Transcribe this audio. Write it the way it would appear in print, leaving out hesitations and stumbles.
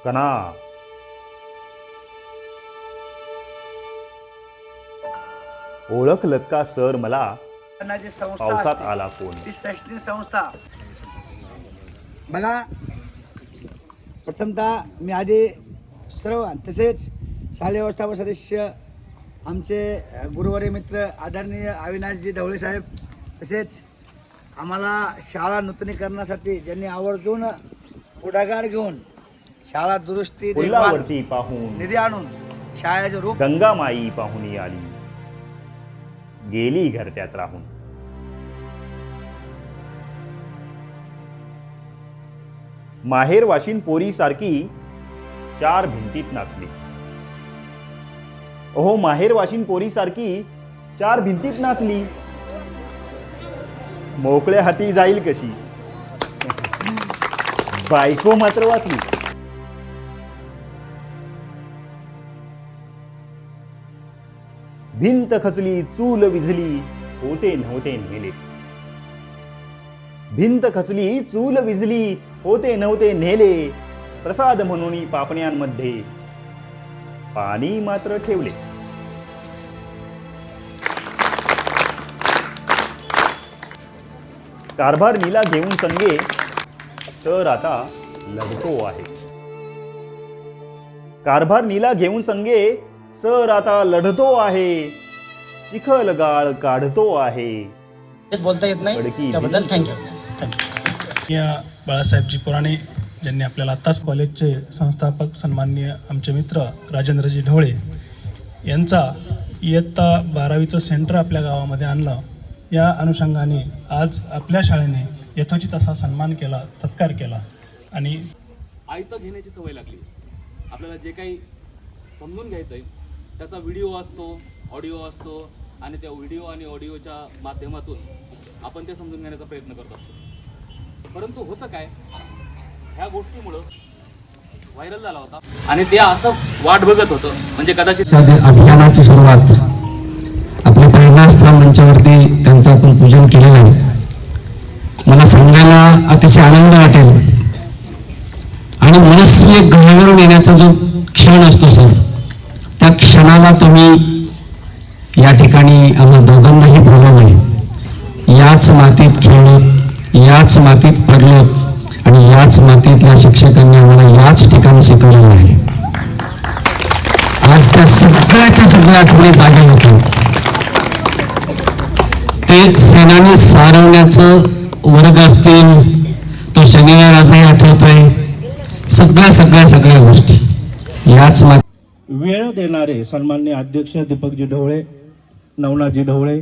कणा ओळखलत का सर मला पावसात आला कोण? ती शैक्षणिक संस्था बघा, प्रथमतः मी आधी सर्व तसेच शालेय व्यवस्थापन सदस्य आमचे गुरुवर्य मित्र आदरणीय अविनाशजी ढवळे साहेब, तसेच आम्हाला शाळा नूतनीकरणासाठी ज्यांनी आवर्जून पुढाकार घेऊन शाळा दुरुस्ती पुलावरती पाहून निधी आणून शाळेचे रूप गंगामाई पाहुणी आली, गेली घरट्यात राहून. माहेर वाशिन पोरी सारखी चार भिंतीत नाचली. ओहो, माहेर वाशिन पोरी सारखी चार भिंतीत नाचली, मोकळ्या हाती जाईल कशी, बायको मात्र वाचली. भिंत खचली, चूल विझली, होते नव्हते नेले. भिंत खचली, चूल विझली, होते नव्हते नेले. प्रसाद म्हणून पापण्यांमध्ये पाणी मात्र ठेवले. कारभार नीला घेऊन संगे सर आता लढतो आहे. कारभार नीला घेऊन संगे सर आता लढतो आहे. चिखल गाळ काढतो आहे. बोलता येत नाही त्याबद्दल थँक्यू. या बाळासाहेबजी पुराणे ज्यांनी आपल्याला आत्ताच कॉलेजचे संस्थापक सन्माननीय आमचे मित्र राजेंद्रजी ढवळे यांचा इयत्ता 12वीचं सेंटर आपल्या गावामध्ये आणलं. या अनुषंगाने आज आपल्या शाळेने यथोचित असा सन्मान केला, सत्कार केला. आणि आयतं घेण्याची सवय लागली. आपल्याला जे काही समजून घ्यायचं आहे त्याचा व्हिडिओ असतो, ऑडिओ असतो, आणि त्या व्हिडिओ आणि ऑडिओच्या माध्यमातून आपण ते समजून घेण्याचा प्रयत्न करत असतो. परंतु होतं काय, ह्या गोष्टीमुळं व्हायरल झाला होता आणि ते असं वाट बघत होतं. म्हणजे कदाचित अभियानाची सुरुवात आपल्या प्रेरणास्थान मंचावरती त्यांचं आपण पूजन केलेलं आहे. मला सांगायला अतिशय आनंद वाटेल. आणि मनस्वी गहिवरून येण्याचा जो क्षण असतो सर, त्या क्षणाला तुम्ही या ठिकाणी आम्हा दोघांनाही बोलवले. याच मातीत खेळत, याच मातीत पडलं आणि याच मातीतल्या शिक्षकांनी आम्हाला याच ठिकाणी शिकवलेलं आहे. आज त्या सगळ्याच्या सगळ्या आठवणी जागे होते. ते सेनानी सारवण्याचं वर्ग असतील, तो शनिवार आजही आठवतोय. सगळ्या गोष्टी याच वेळ देणारे सन्माननीय अध्यक्ष दीपकजी ढवळे, नवनाथजी ढवळे,